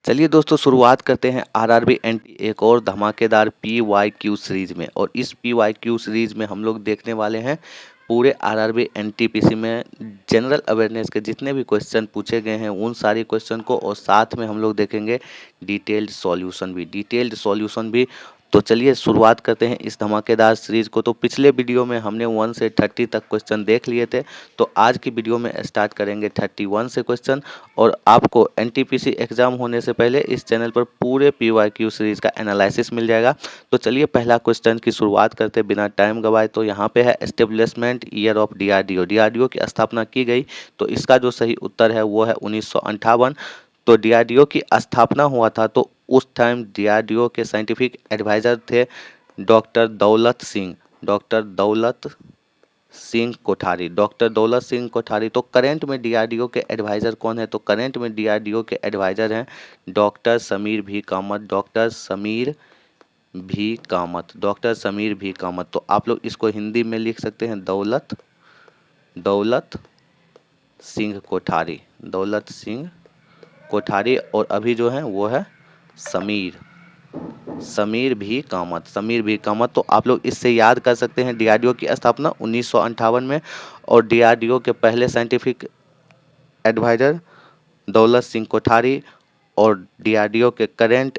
चलिए दोस्तों शुरुआत करते हैं आरआरबी एनटी एक और धमाकेदार पीवाईक्यू सीरीज में। और इस पीवाईक्यू सीरीज में हम लोग देखने वाले हैं पूरे आरआरबी एनटीपीसी में जनरल अवेयरनेस के जितने भी क्वेश्चन पूछे गए हैं उन सारे क्वेश्चन को, और साथ में हम लोग देखेंगे डिटेल्ड सॉल्यूशन भी। तो चलिए शुरुआत करते हैं इस धमाकेदार सीरीज को। तो पिछले वीडियो में हमने 1 से 30 तक क्वेश्चन देख लिए थे, तो आज की वीडियो में स्टार्ट करेंगे 31 से क्वेश्चन। और आपको एनटीपीसी एग्जाम होने से पहले इस चैनल पर पूरे पीवाईक्यू सीरीज का एनालिसिस मिल जाएगा। तो चलिए पहला क्वेश्चन की शुरुआत करते बिना टाइम गवाए। तो यहाँ पे है establishment year of DRDO. DRDO की स्थापना की गई, तो इसका जो सही उत्तर है वो है 1958। तो डीआरडीओ की स्थापना हुआ था, तो उस टाइम डीआरडीओ के साइंटिफिक एडवाइजर थे डॉक्टर दौलत सिंह, डॉक्टर दौलत सिंह कोठारी। तो करंट में डीआरडीओ के एडवाइज़र कौन है? तो करंट में डीआरडीओ के एडवाइज़र हैं डॉक्टर समीर भी कामत। डॉक्टर समीर भी कामत। तो आप लोग इसको हिंदी में लिख सकते हैं दौलत सिंह कोठारी। और अभी जो है वो है समीर भी कामत। तो आप लोग इससे याद कर सकते हैं डीआरडीओ की स्थापना 1958 में, और डीआरडीओ के पहले साइंटिफिक एडवाइजर दौलत सिंह कोठारी, और डीआरडीओ के करेंट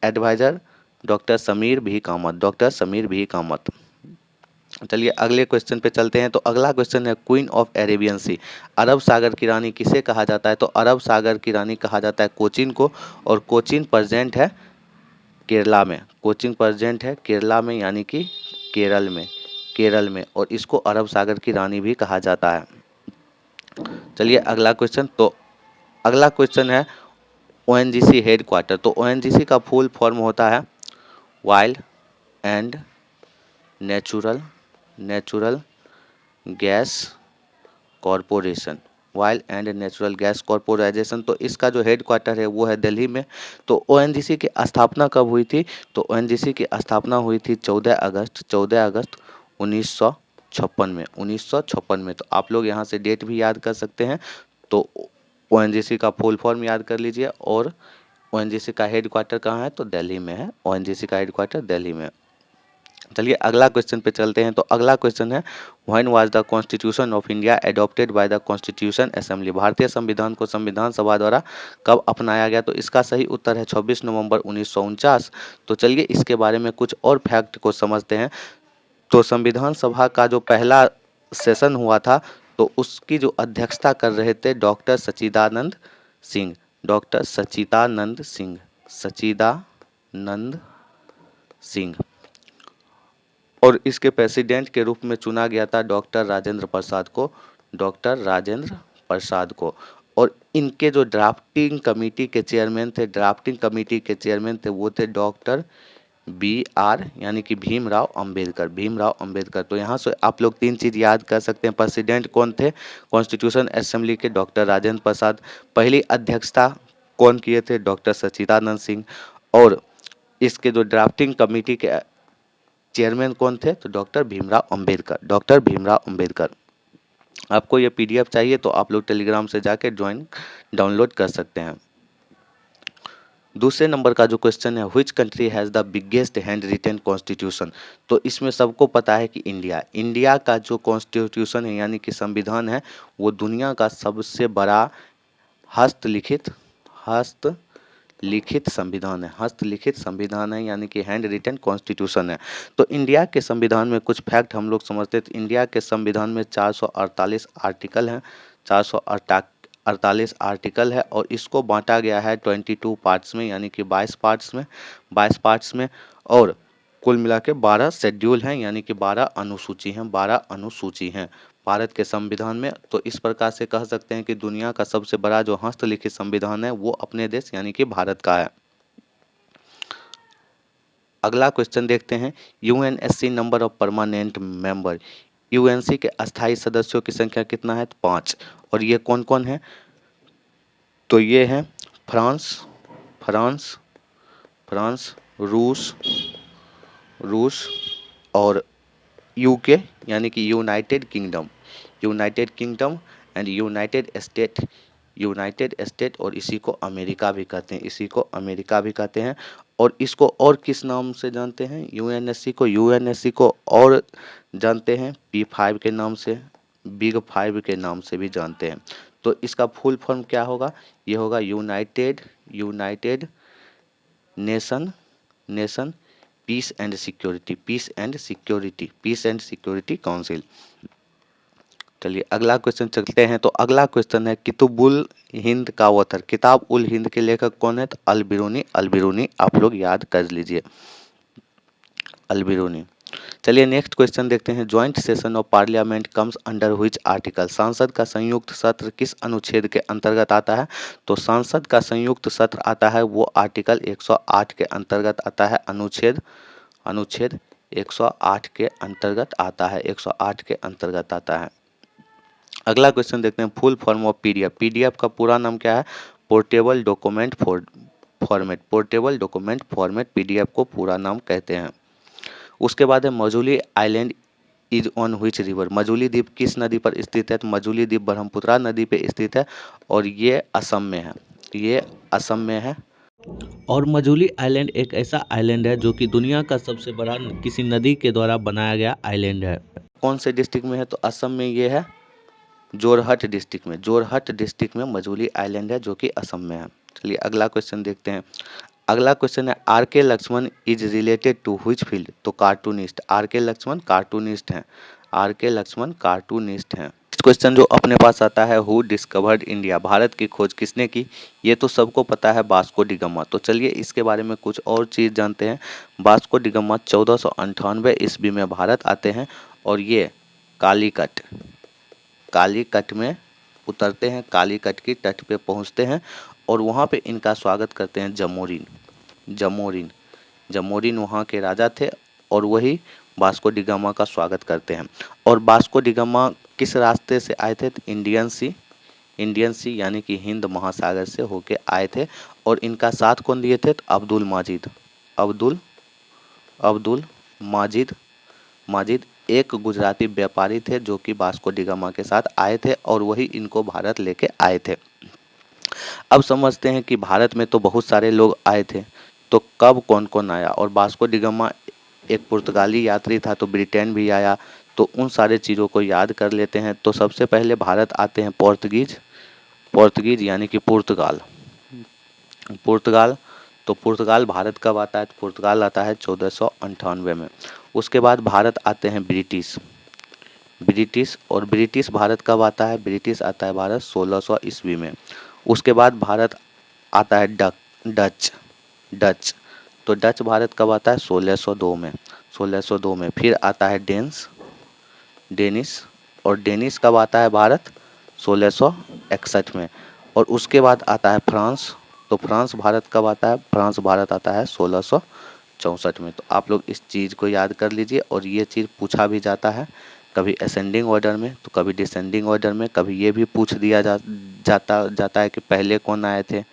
एडवाइजर डॉक्टर समीर भी कामत। चलिए अगले क्वेश्चन पे चलते हैं। तो अगला क्वेश्चन है क्वीन ऑफ अरेबियन सी, अरब सागर की रानी किसे कहा जाता है? तो अरब सागर की रानी कहा जाता है कोचीन को, और कोचीन प्रेजेंट है केरला में, यानी कि केरल में, और इसको अरब सागर की रानी भी कहा जाता है। चलिए अगला क्वेश्चन। तो अगला क्वेश्चन है ओएनजीसी हेडक्वार्टर। तो ओएनजीसी का फुल फॉर्म होता है wild and natural gas corporation. तो इसका जो हेडक्वार्टर है वो है दिल्ली में। तो ओएनजीसी की स्थापना कब हुई थी? तो ओएनजीसी की स्थापना हुई थी 14 अगस्त 1956 में। तो आप लोग यहाँ से डेट भी याद कर सकते हैं। तो ओएनजीसी का फुल फॉर्म याद कर लीजिए, और ओएनजीसी का हेडक्वार्टर कहाँ है? तो दिल्ली में है। ओएनजीसी का हेडक्वार्टर दिल्ली में। चलिए अगला क्वेश्चन पे चलते हैं। तो अगला क्वेश्चन है when was the constitution of India adopted by the constitution assembly. भारतीय संविधान को संविधान सभा द्वारा कब अपनाया गया? तो इसका सही उत्तर है 26 नवंबर 1949। तो चलिए इसके बारे में कुछ और फैक्ट को समझते हैं। तो संविधान सभा का जो पहला सेशन हुआ था, तो उसकी जो अध्यक्षता कर रहे थे डॉक्टर सच्चिदानंद सिंह, और इसके प्रेसिडेंट के रूप में चुना गया था डॉक्टर राजेंद्र प्रसाद को। और इनके जो ड्राफ्टिंग कमेटी के चेयरमैन थे वो थे डॉक्टर BR यानी कि भीमराव अंबेडकर। तो यहाँ से आप लोग 3 चीज़ याद कर सकते हैं। प्रेसिडेंट कौन थे? कॉन्स्टिट्यूशन असेंबली के डॉक्टर राजेंद्र प्रसाद। पहली अध्यक्षता कौन किए थे? डॉक्टर सच्चिदानंद सिंह। और इसके जो ड्राफ्टिंग कमेटी के चेयरमैन कौन थे? तो डॉक्टर भीमराव अंबेडकर। आपको ये PDF चाहिए तो आप लोग टेलीग्राम से जाके डाउनलोड कर सकते हैं। दूसरे नंबर का जो क्वेश्चन है which country has the biggest hand retain constitution. तो इसमें सबको पता है कि इंडिया का जो कॉन्स्टिट्यूशन है यानी कि संविधान है वो दुनिया का सबसे बड़ा हस्तलिखित संविधान है, यानी कि हैंड रिटेन कॉन्स्टिट्यूशन है। तो इंडिया के संविधान में कुछ फैक्ट हम लोग समझते हैं। तो इंडिया के संविधान में 448 आर्टिकल हैं, 448 आर्टिकल है, और इसको बांटा गया है 22 पार्ट्स में, यानी कि 22 पार्ट्स में। और कुल मिला के 12 शेड्यूल हैं, यानी कि 12 अनुसूची हैं भारत के संविधान में। तो इस प्रकार से कह सकते हैं कि दुनिया का सबसे बड़ा जो हस्तलिखित संविधान है वो अपने देश यानी कि भारत का है। अगला क्वेश्चन देखते हैं UNSC number of permanent member. UNC के अस्थायी सदस्यों की संख्या कितना है? 5। और ये कौन कौन है? तो ये हैं फ्रांस, रूस और यूके यानी कि United kingdom and United United state, और इसी को अमेरिका भी कहते हैं, इसी को अमेरिका भी कहते हैं। और इसको और किस नाम से जानते हैं, यूएनएससी को और जानते हैं P5 के नाम से, बिग 5 के नाम से भी जानते हैं। तो इसका फुल फॉर्म क्या होगा, ये होगा United Nation peace and security council. चलिए अगला क्वेश्चन चलते हैं। तो अगला क्वेश्चन है किताबुल हिंद का ऑथर, किताब उल हिंद के लेखक कौन है, तो अल बिरूनी आप लोग याद कर लीजिए, अल बिरूनी। चलिए नेक्स्ट क्वेश्चन देखते हैं। Joint session of parliament comes under which article, संसद का संयुक्त सत्र किस अनुच्छेद के अंतर्गत आता है, तो संसद का संयुक्त सत्र आता है वो आर्टिकल 108 के अंतर्गत आता है, अनुच्छेद 108 के अंतर्गत आता है, 108 के अंतर्गत आता है। अगला क्वेश्चन देखते हैं। फुल फॉर्म ऑफ पीडीएफ का पूरा नाम क्या है, पोर्टेबल डॉक्यूमेंट फॉर्मेट पीडीएफ को पूरा नाम कहते हैं। उसके बाद है Majuli island is on which river, Majuli द्वीप किस नदी पर स्थित है, तो मजूली द्वीप ब्रह्मपुत्रा नदी पे स्थित है और ये असम में है। और मजूली आइलैंड एक ऐसा आइलैंड है जो कि दुनिया का सबसे बड़ा किसी नदी के द्वारा बनाया गया आइलैंड है। कौन से डिस्ट्रिक्ट में है, तो असम में ये है, जोरहट डिस्ट्रिक्ट में मजूली आइलैंड है जो कि असम में है। चलिए अगला क्वेश्चन देखते हैं। अगला क्वेश्चन है R K Laxman is related to which field, तो cartoonist, R K Laxman cartoonist हैं। क्वेश्चन जो अपने पास आता है, हु डिस्कवर्ड इंडिया, भारत की खोज किसने की, ये तो सबको पता है, वास्को डी गामा। तो चलिए इसके बारे में कुछ और चीज़ जानते हैं। वास्को डी गामा 1498 ईस्वी में भारत आते हैं और ये कालीकट में उतरते हैं, कालीकट की तट पे पहुंचते हैं और वहाँ पे इनका स्वागत करते हैं जमोरिन वहाँ के राजा थे और वही वास्को डी गामा का स्वागत करते हैं। और वास्को डी गामा किस रास्ते से आए थे, तो इंडियन सी यानी कि हिंद महासागर से होके आए थे। और इनका साथ कौन दिए थे, तो अब्दुल माजिद एक गुजराती व्यापारी थे जो कि वास्को डी गामा के साथ आए थे और वही इनको भारत लेके आए थे। अब समझते हैं कि भारत में तो बहुत सारे लोग आए थे, तो कब कौन कौन आया। और वास्को डी गामा एक पुर्तगाली यात्री था, तो ब्रिटेन भी आया। तो उन सारे चीज़ों को याद कर लेते हैं। तो सबसे पहले भारत आते हैं पोर्तुगीज यानी कि पुर्तगाल। तो पुर्तगाल भारत कब आता है, तो पुर्तगाल आता है 1498 में। उसके बाद भारत आते हैं ब्रिटिश, और ब्रिटिश भारत कब आता है, ब्रिटिश आता है भारत 1600 ईस्वी में। उसके बाद भारत आता है डच, तो डच भारत कब आता है 1602 में। फिर आता है डेनिश, और डेनिश कब आता है भारत 1661 में। और उसके बाद आता है फ्रांस, तो फ्रांस भारत कब आता है, फ्रांस भारत आता है 1664 में। तो आप लोग इस चीज़ को याद कर लीजिए। और ये चीज़ पूछा भी जाता है, कभी असेंडिंग ऑर्डर में तो कभी डिसेंडिंग ऑर्डर में, कभी ये भी पूछ दिया जाता है कि पहले कौन आए थे,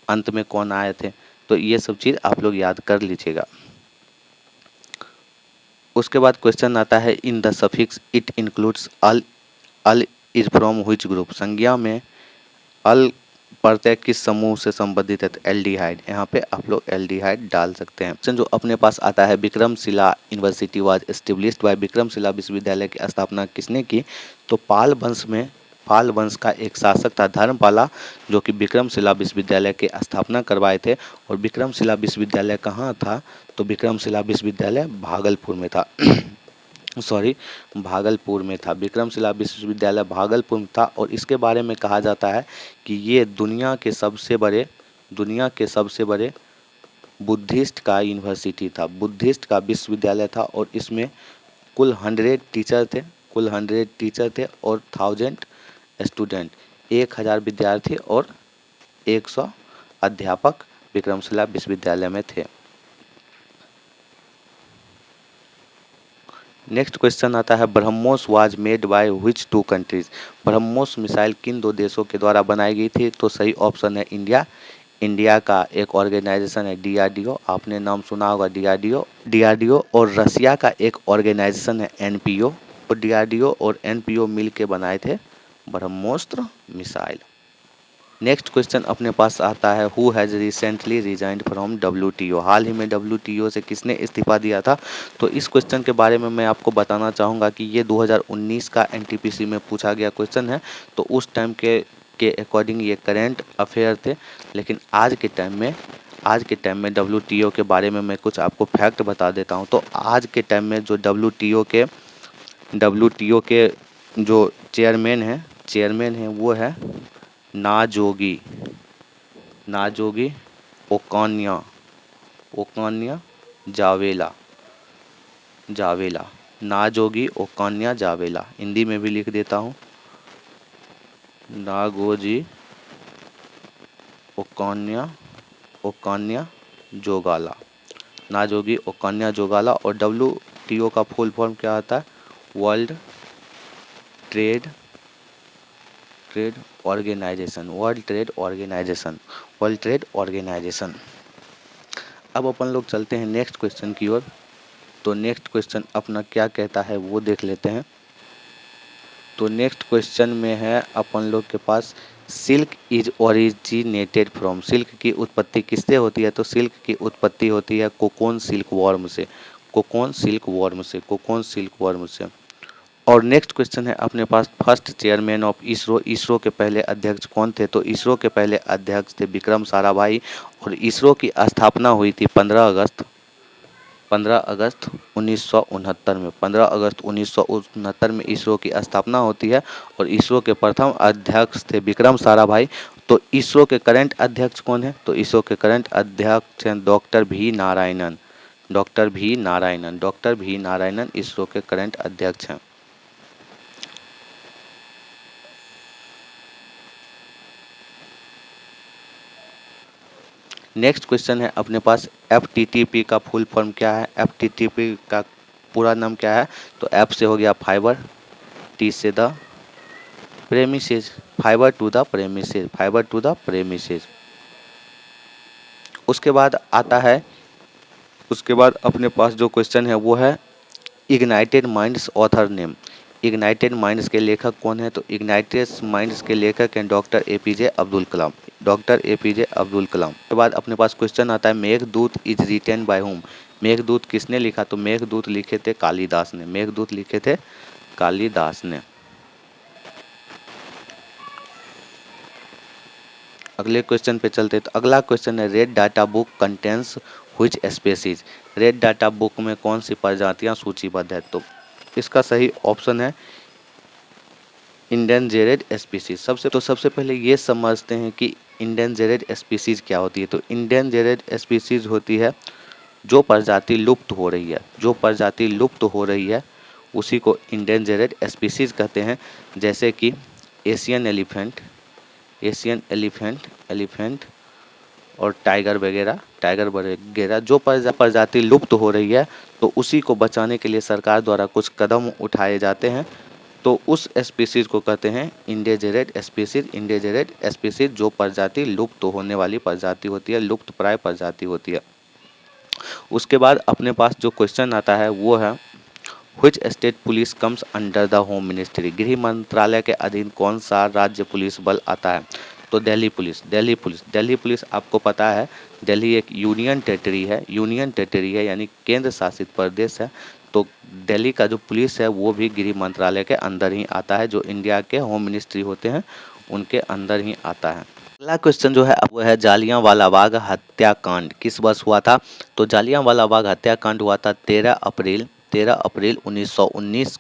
अंत में कौन आए थे। तो ये सब चीज़ आप लोग याद कर लीजिएगा। उसके बाद क्वेश्चन आता है in the suffix it includes all is from which group, संज्ञा में अल प्रत्यय किस समूह से संबंधित है, तो एल्डिहाइड। यहाँ पे आप लोग एल्डिहाइड डाल सकते हैं। क्वेश्चन जो अपने पास आता है Vikramshila university was established by, Vikramshila विश्वविद्यालय की स्थापना किसने की, तो पाल वंश का एक शासक था धर्मपाला, जो कि विक्रमशिला विश्वविद्यालय की स्थापना करवाए थे। और विक्रमशिला विश्वविद्यालय कहाँ था, तो विक्रमशिला विश्वविद्यालय भागलपुर में था विक्रमशिला विश्वविद्यालय भागलपुर में था। और इसके बारे में कहा जाता है कि ये दुनिया के सबसे बड़े बुद्धिस्ट का यूनिवर्सिटी था, बुद्धिस्ट का विश्वविद्यालय था। और इसमें कुल 100 टीचर थे और 1000 स्टूडेंट, 1000 विद्यार्थी और 100 अध्यापक विक्रमशिला विश्वविद्यालय में थे। नेक्स्ट क्वेश्चन आता है BrahMos was made by which 2 countries, BrahMos missile किन 2 देशों के द्वारा बनाई गई थी, तो सही ऑप्शन है इंडिया का एक ऑर्गेनाइजेशन है डीआरडीओ, आपने नाम सुना होगा डीआरडीओ। और रसिया का एक ऑर्गेनाइजेशन है एनपीओ, और डीआरडीओ और एनपीओ मिल के बनाए थे ब्रह्मोस्त्र मिसाइल। नेक्स्ट क्वेश्चन अपने पास आता है, who has recently resigned from WTO। हाल ही में WTO से किसने इस्तीफा दिया था? तो इस क्वेश्चन के बारे में मैं आपको बताना चाहूँगा कि ये 2019 का NTPC में पूछा गया क्वेश्चन है। तो उस टाइम के अकॉर्डिंग ये करेंट अफेयर थे, लेकिन आज के टाइम में WTO के बारे में मैं कुछ आपको फैक्ट बता देता हूँ। तो आज के टाइम में जो WTO के जो चेयरमैन है वो है नाजोगी ओकान्या जावेला। नाजोगी ओकान्या जावेला, हिंदी में भी लिख देता हूँ, नागोजी ओकान्या जोगाला। और WTO का फुल फॉर्म क्या आता है? World Trade Organization. अब अपन लोग चलते हैं नेक्स्ट क्वेश्चन की ओर। तो नेक्स्ट क्वेश्चन अपना क्या कहता है वो देख लेते हैं। तो नेक्स्ट क्वेश्चन में है अपन लोग के पास, silk is originated from. Silk की उत्पत्ति किससे होती है? तो सिल्क की उत्पत्ति होती है कोकोन सिल्क वर्म से। और नेक्स्ट क्वेश्चन है अपने पास, फर्स्ट चेयरमैन ऑफ इसरो के पहले अध्यक्ष कौन थे? तो इसरो के पहले अध्यक्ष थे विक्रम साराभाई। और इसरो की स्थापना हुई थी 15 अगस्त 1969 में। 15 अगस्त 1969 में इसरो की स्थापना होती है और इसरो के प्रथम अध्यक्ष थे विक्रम साराभाई। तो इसरो के करंट अध्यक्ष कौन है? तो इसरो के करंट अध्यक्ष हैं डॉक्टर वी नारायणन इसरो के करंट अध्यक्ष हैं। नेक्स्ट क्वेश्चन है अपने पास, FTTP का फुल फॉर्म क्या है? FTTP का पूरा नाम क्या है? तो F से हो गया फाइबर, T से the premises, fibre to the premises. उसके बाद अपने पास जो क्वेश्चन है वो है, ignited minds author name. Ignited minds के लेखक कौन है? तो इग्नाइटेड माइंड्स के लेखक हैं डॉक्टर APJ अब्दुल कलाम। के बाद अपने पास क्वेश्चन आता है, Meghdoot is written by whom. Meghdoot किसने लिखा? तो मेघदूत लिखे थे कालिदास ने। अगले क्वेश्चन पे चलते हैं। तो अगला क्वेश्चन है, red data book contains which species. Red data book में कौन सी प्रजातियां सूचीबद्ध है? तो इसका सही ऑप्शन है इंडेंजरेड स्पीशीज। सबसे पहले ये समझते हैं कि इंडेंजरेड स्पीशीज क्या होती है। तो इंडेंजरेड स्पीशीज होती है जो प्रजाति लुप्त हो रही है उसी को इंडेंजरेड स्पीशीज कहते हैं। जैसे कि एशियन एलिफेंट और टाइगर वगैरह जो प्रजाति लुप्त हो रही है, तो उसी को बचाने के लिए सरकार द्वारा कुछ कदम उठाए जाते हैं। तो उस स्पीशीज को कहते हैं इंडेंजरेड स्पीशीज जो प्रजाति लुप्त होने वाली प्रजाति होती है, लुप्त प्राय प्रजाति होती है। उसके बाद अपने पास जो क्वेश्चन आता है वो है, which state police comes under the home ministry. गृह मंत्रालय के अधीन कौन सा राज्य पुलिस बल आता है? तो दिल्ली पुलिस आपको पता है, दिल्ली एक यूनियन टेरिटरी है यानी केंद्र शासित प्रदेश है। तो दिल्ली का जो पुलिस है वो भी गृह मंत्रालय के अंदर ही आता है, जो इंडिया के होम मिनिस्ट्री होते हैं उनके अंदर ही आता है। अगला क्वेश्चन जो है वो है, जालियांवाला बाग हत्याकांड किस वर्ष हुआ था? तो जालियांवाला बाग हत्याकांड हुआ था 13 अप्रैल 1919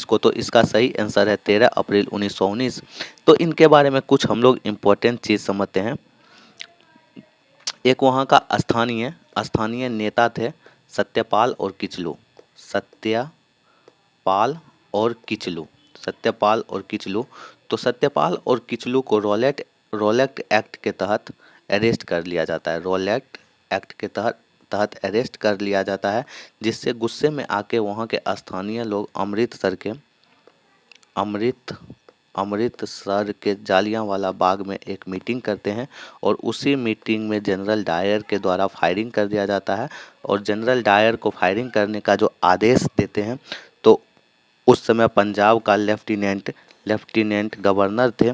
को। तो इसका सही आंसर है 13 अप्रैल 1919। तो इनके बारे में कुछ हम लोग इम्पोर्टेंट चीज़ समझते हैं। एक वहाँ का स्थानीय नेता थे सत्यपाल और किचलू। तो सत्यपाल और किचलू को रोलेक्ट एक्ट के तहत अरेस्ट कर लिया जाता है। जिससे गुस्से में आके वहाँ के स्थानीय लोग अमृतसर के जालियांवाला बाग में एक मीटिंग करते हैं और उसी मीटिंग में जनरल डायर के द्वारा फायरिंग कर दिया जाता है। और जनरल डायर को फायरिंग करने का जो आदेश देते हैं, तो उस समय पंजाब का लेफ्टिनेंट गवर्नर थे,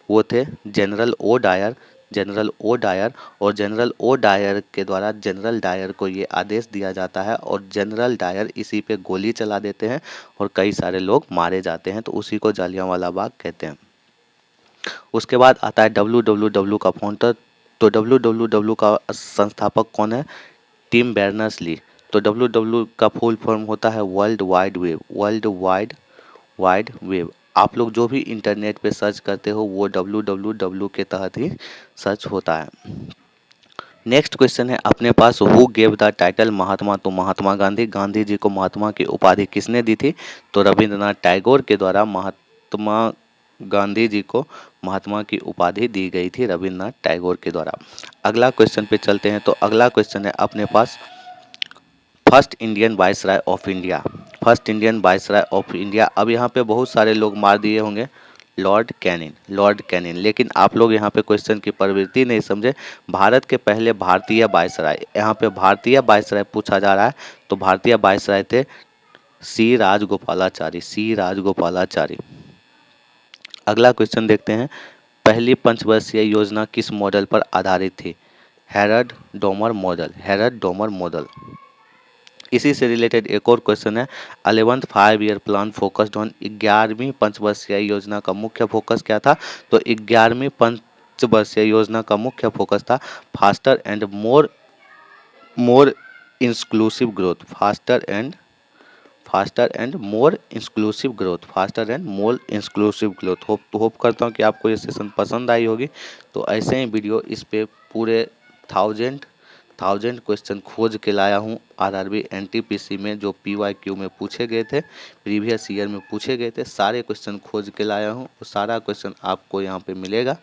वो थे General O Dyer. General O Dyer और जनरल ओ डायर के द्वारा जनरल डायर को ये आदेश दिया जाता है और जनरल डायर इसी पे गोली चला देते हैं और कई सारे लोग मारे जाते हैं, तो उसी को जलियांवाला बाग कहते हैं। उसके बाद आता है WWW का फाउंडर। तो WWW का संस्थापक कौन है? Tim Berners Lee. तो WWW का फुल फॉर्म होता है World Wide Web. World Wide Web. आप लोग जो भी इंटरनेट पे सर्च करते हो वो WWW के तहत ही सर्च होता है। नेक्स्ट क्वेश्चन है अपने पास, who gave the title Mahatma to Mahatma Gandhi. Gandhi ji को महात्मा की उपाधि किसने दी थी? तो रविंद्रनाथ टैगोर के द्वारा महात्मा गांधी जी को महात्मा की उपाधि दी गई थी, रविंद्रनाथ टैगोर के द्वारा। अगला क्वेश्चन पे चलते हैं। तो अगला क्वेश्चन है अपने पास, first Indian viceroy of India. First Indian viceroy of India. अब यहाँ पे बहुत सारे लोग मार दिए होंगे, लॉर्ड कैनिंग। Lord Canning. लेकिन आप लोग यहाँ पे क्वेश्चन की प्रवृत्ति नहीं समझे। भारत के पहले भारतीय वाइसराय, यहाँ पे भारतीय वाइसराय पूछा जा रहा है, तो भारतीय वाइसराय थे सी राजगोपालाचारी। सी राजगोपालाचारी। अगला क्वेश्चन देखते हैं, पहली पंचवर्षीय योजना किस मॉडल पर आधारित थी? Harrod Domar model. Harrod Domar model. इसी से रिलेटेड एक और क्वेश्चन है, 11th 5 year plan focused on. 11वीं पंचवर्षीय योजना का मुख्य फोकस क्या था? तो 11वीं पंचवर्षीय योजना का मुख्य फोकस था faster and more inclusive growth. Faster and more inclusive growth. Faster and more inclusive growth. Hope करता हूँ कि आपको ये सेशन पसंद आई होगी। तो ऐसे ही वीडियो इस पे पूरे 1000 क्वेश्चन खोज के लाया हूँ आरआरबी एनटीपीसी में, जो PYQ में पूछे गए थे, प्रीवियस ईयर में पूछे गए थे। सारे क्वेश्चन खोज के लाया हूँ और सारा क्वेश्चन आपको यहाँ पे मिलेगा।